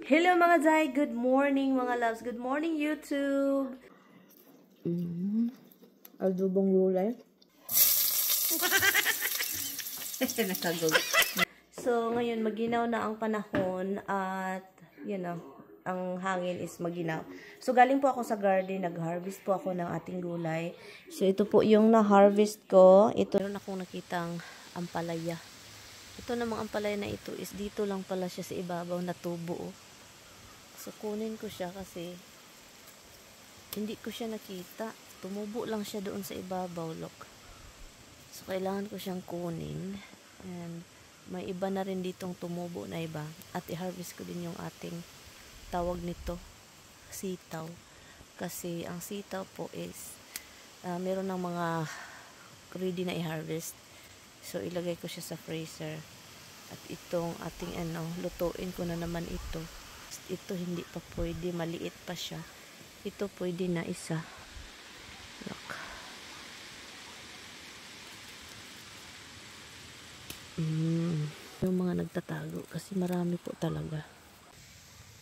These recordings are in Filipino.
Hello mga Zay! Good morning mga loves! Good morning YouTube! Adobong gulay. Nakagog. So, ngayon maginaw na ang panahon at, ang hangin is maginaw. So, galing po ako sa garden. Nag-harvest po ako ng ating gulay. So, ito po yung na-harvest ko. Ito, meron akong nakitang ampalaya. Ito namang ampalaya na ito is dito lang pala siya sa ibabaw na tubo. So, kunin ko siya kasi hindi ko siya nakita. Tumubo lang siya doon sa ibabaw, look. So, kailangan ko siyang kunin. And, may iba na rin ditong tumubo na iba. At i-harvest ko din yung ating tawag nito, sitaw. Kasi, ang sitaw po is, meron ng mga ready na i-harvest. So, ilagay ko siya sa freezer. At itong ating lutuin ko na naman ito. Ito hindi pa pwede, maliit pa siya. Ito pwede na isa. Look. Yung mga nagtatago kasi marami po talaga.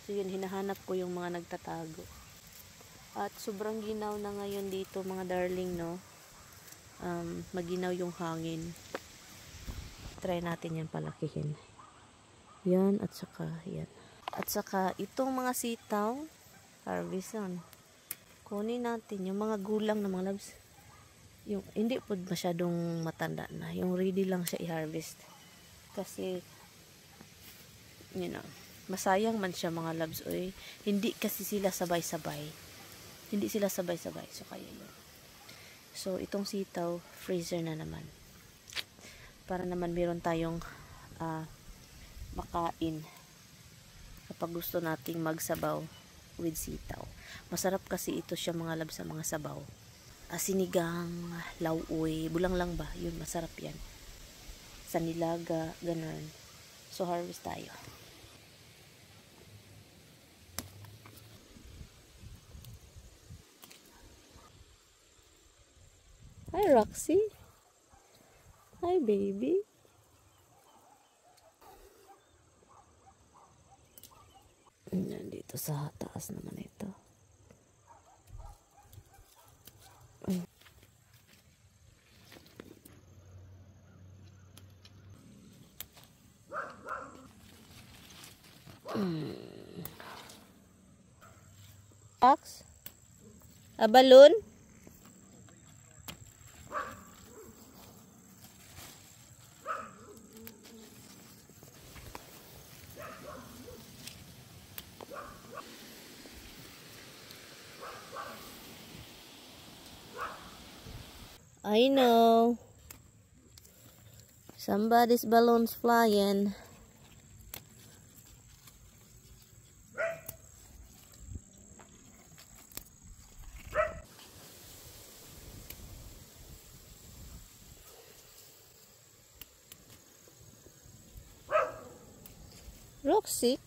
So yun, hinahanap ko yung mga nagtatago. At sobrang ginaw na ngayon dito mga darling, no? Maginaw yung hangin. Try natin yan palakihin. Yan at saka yan. At saka, itong mga sitaw, harvest yan. Kunin natin yung mga gulang na mga loves. Yung, hindi po masyadong matanda na. Yung ready lang siya i-harvest. Kasi, masayang man siya mga loves. Oy. Hindi kasi sila sabay-sabay. Hindi sila sabay-sabay. So, kaya yun. So, itong sitaw, freezer na naman. Para naman meron tayong makain. Kapag gusto nating magsabaw with sitaw. Masarap kasi ito siya mga lab sa mga sabaw. Sinigang, lauoy, bulang lang ba? Yun, masarap yan. Sa nilaga, ganun. So, harvest tayo. Hi, Roxy. Hi, baby. Dito sa taas naman ito. Box? A balloon? I know. Somebody's balloon's flying. Roxy?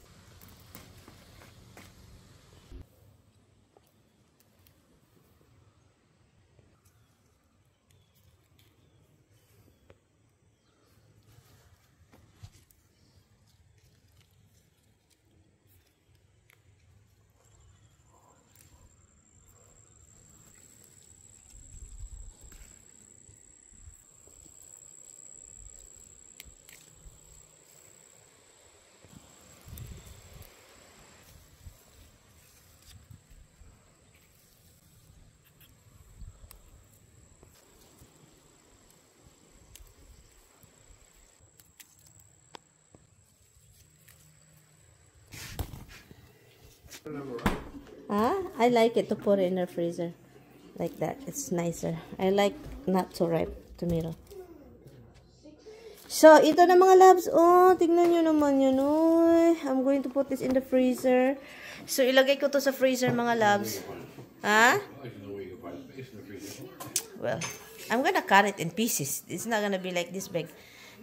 I like it to put it in the freezer like that. It's nicer. I like not so ripe tomato. So, ito na mga loves. Oh, tingnan nyo naman yun. Uy, I'm going to put this in the freezer. So, ilagay ko to sa freezer mga loves. Well, I'm gonna cut it in pieces. It's not gonna be like this big.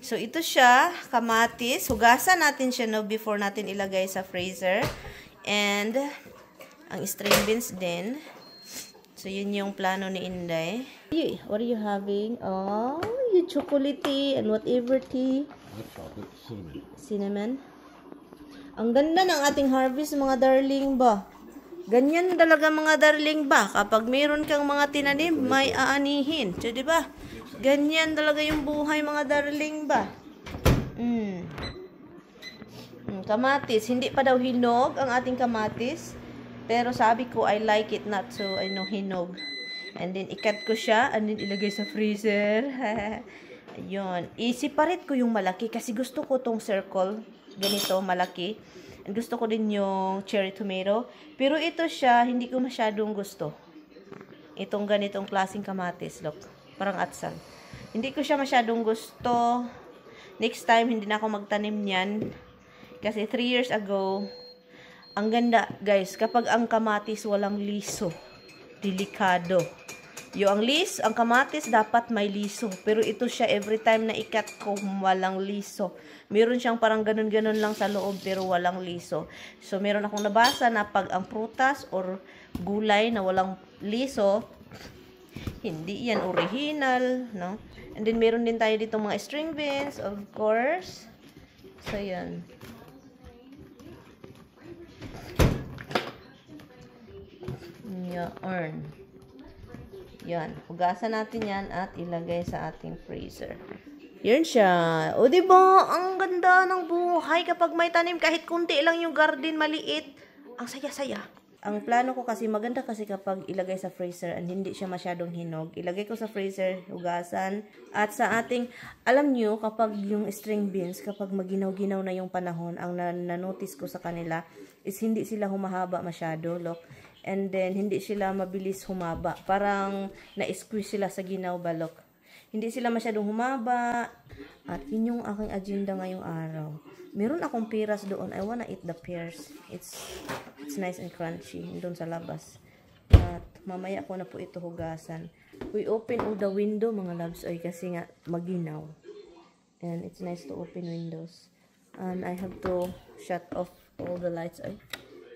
So, ito siya, kamatis. Hugasan natin siya before natin ilagay sa freezer. And, ang string beans din. So, yun yung plano ni Inday. What are you having? Oh, you chocolate tea and whatever tea. Not chocolate, cinnamon. Cinnamon. Ang ganda ng ating harvest, mga darling ba? Ganyan talaga mga darling ba? Kapag mayroon kang mga tinanim, may aanihin. So, di ba? Ganyan talaga yung buhay mga darling ba? Kamatis. Hindi pa daw hinog ang ating kamatis. Pero sabi ko, I like it not so, hinog. And then, ikat ko siya. And then, ilagay sa freezer. Ayun. I-separate ko yung malaki kasi gusto ko tong circle. Ganito, malaki. And gusto ko din yung cherry tomato. Pero ito siya, hindi ko masyadong gusto. Itong ganitong klaseng kamatis, look. Parang atsal. Hindi ko siya masyadong gusto. Next time, hindi na ako magtanim niyan. Kasi 3 years ago, ang ganda, guys, kapag ang kamatis walang liso. Delikado. Ang kamatis dapat may liso. Pero ito siya, every time na ikat ko, walang liso. Meron siyang parang ganun-ganun lang sa loob, pero walang liso. So, meron akong nabasa na pag ang prutas or gulay na walang liso, hindi yan original, no? And then, meron din tayo dito mga string beans, of course. So, yan. Yan. Hugasan natin yan at ilagay sa ating freezer. Yan siya. O, diba? Ang ganda ng buhay kapag may tanim. Kahit kunti lang yung garden, maliit. Ang saya-saya. Ang plano ko kasi, maganda kasi kapag ilagay sa freezer and hindi siya masyadong hinog. Ilagay ko sa freezer, hugasan. At sa ating, alam nyo, kapag yung string beans, kapag maginaw-ginaw na yung panahon, ang na-notice ko sa kanila is hindi sila humahaba masyado. Look. And then, hindi sila mabilis humaba. Parang na-squeeze sila sa ginaw balok. Hindi sila masyadong humaba. At yun yung aking agenda ngayong araw. Meron akong pears doon. I wanna eat the pears. It's nice and crunchy. Doon sa labas. At mamaya ko na po ito hugasan. We open all the window mga loves. Oy, kasi nga maginaw. And it's nice to open windows. And I have to shut off all the lights. Oy.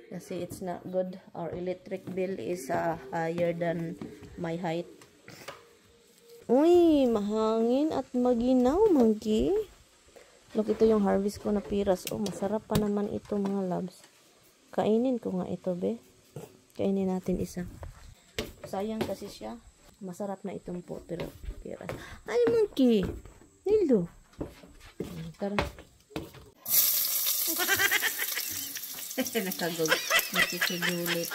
Kasi it's not good. Our electric bill is higher than my height. Uy, mahangin at maginaw, monkey. Look, ito yung harvest ko na piras. Oh, masarap pa naman ito, mga loves. Kainin ko nga ito, be. Kainin natin isa. Sayang kasi siya. Masarap na itong po, pero piras. Ay, monkey. Nilo. Tara. Nakagog. Nakikigulit.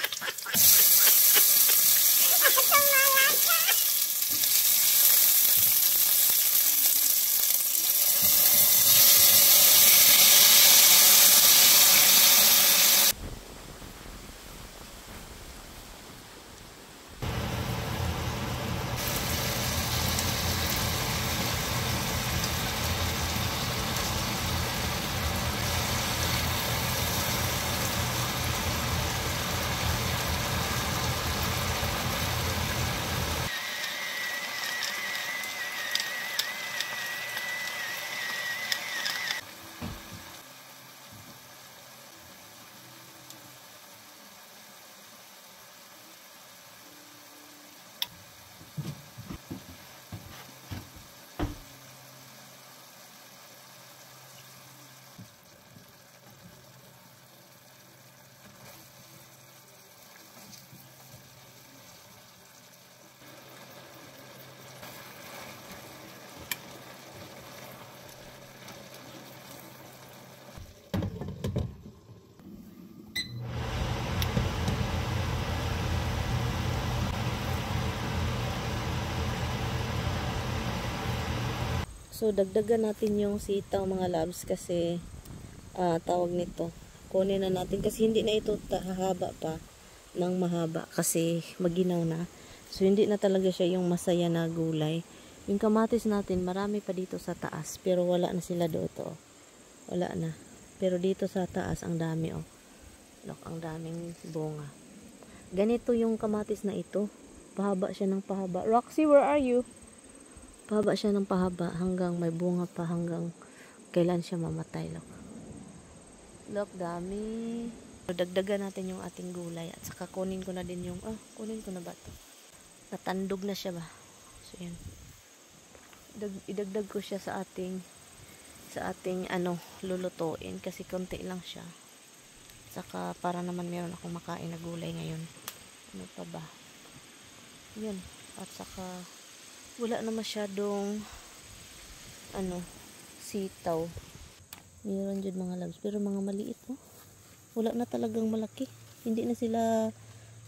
So, dagdagan natin yung sitaw mga loves kasi tawag nito. Kunin na natin kasi hindi na ito hahaba pa ng mahaba kasi maginaw na. So, hindi na talaga siya yung masaya na gulay. Yung kamatis natin, marami pa dito sa taas pero wala na sila dito. Wala na. Pero dito sa taas, ang dami oh. Look, ang daming bunga. Ganito yung kamatis na ito. Pahaba siya ng pahaba. Roxy, where are you? Pahaba siya ng pahaba hanggang may bunga pa hanggang kailan siya mamatay. Look, dami. Dagdagan natin yung ating gulay at saka kunin ko na din yung, kunin ko na ba ito? Natandog na siya ba? So, yan. Idagdag ko siya sa ating lulutuin kasi konti lang siya. saka para naman meron akong makain na gulay ngayon. Ano pa ba? Yun. At saka wala na masyadong sitaw. Meron dyan mga loves, pero mga maliit, oh. Wala na talagang malaki. Hindi na sila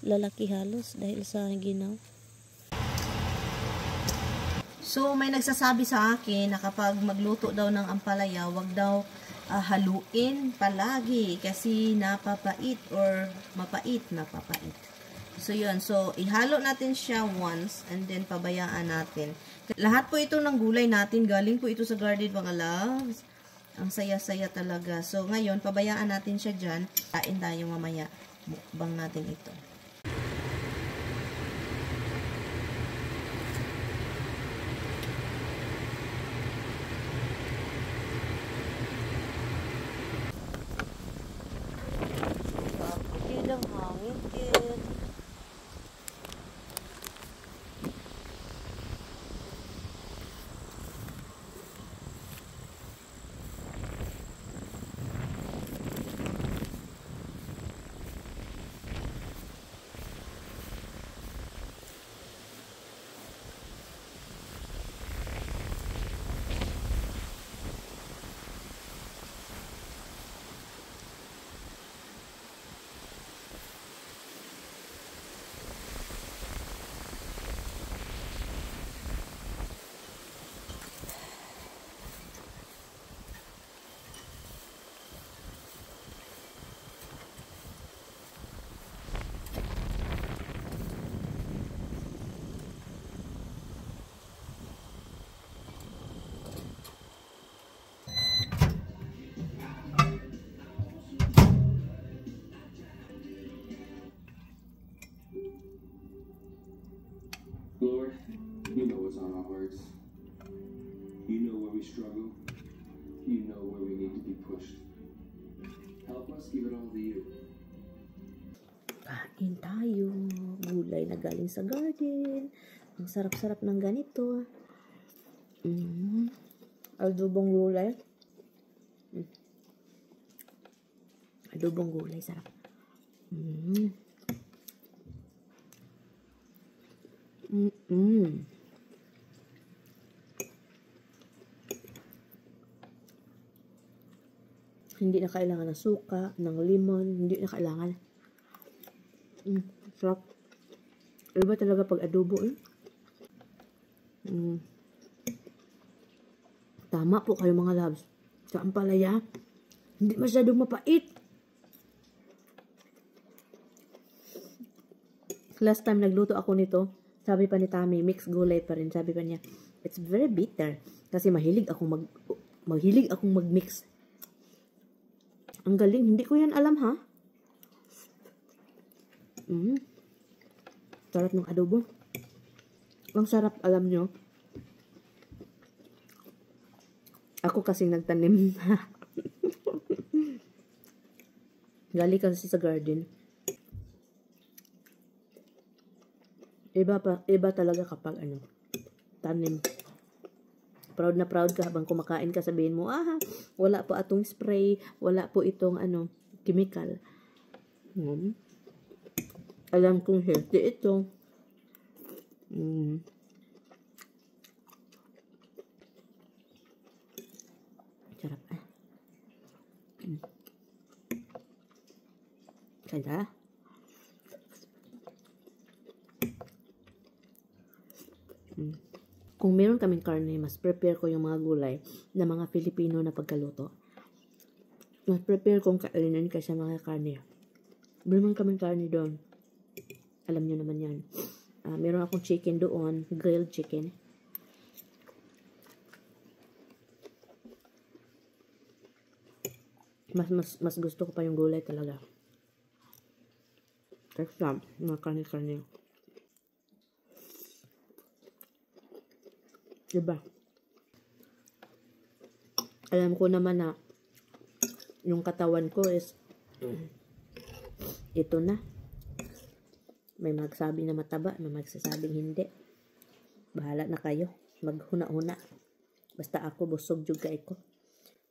lalaki halos dahil sa ginaw. So, may nagsasabi sa akin na kapag magluto daw ng ampalaya, wag daw haluin palagi kasi napapait or mapait. So, yun. So, ihalo natin siya once and then pabayaan natin. Lahat po ito ng gulay natin, galing po ito sa garden, mga loves. Ang saya-saya talaga. So, ngayon, pabayaan natin siya dyan. Kain tayo mamaya. Mukbang natin ito. Kapatid ang hangin, kid. Lord, you know what's on our hearts. You know where we struggle. You know where we need to be pushed. Help us give it all to you. Kain tayo. Gulay na galing sa garden. Ang sarap-sarap ng ganito. Adobong gulay. Adobong gulay, sarap. Hindi na kailangan ng suka, ng lemon, hindi na kailangan. Sarap. Iba talaga pag adobo, eh. Tama po kayo, mga loves. Sa ampalaya, hindi masyadong mapait. Last time nagluto ako nito, sabi pa ni Tami, mixed gulay pa rin. Sabi pa niya, it's very bitter. Kasi mahilig akong mag-mix. Ang galing. Hindi ko yan alam, ha? Sarap ng adobo. Ang sarap, alam nyo. Ako kasi nagtanim. Galing kasi sa garden. Iba talaga kapag tanim. Proud na proud ka habang kumakain ka, sabihin mo, wala po atong spray, wala po itong chemical. Alam kong healthy ito. Sarap, Kaya? Kung meron kaming karne, mas prepare ko yung mga gulay na mga Filipino na pagkaluto. Mas prepare kong kainin kasi mga karne. Meron kaming karne doon. Alam nyo naman yan. Meron akong chicken doon, grilled chicken. Mas gusto ko pa yung gulay talaga. Kasi mga karne-karne. Diba? Alam ko naman na yung katawan ko is ito na. May magsabi na mataba, may magsasabing hindi. Bahala na kayo. Maghuna-huna. Basta ako busog jud kay ko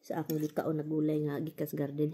sa akong gikaon na gulay nga gikas garden.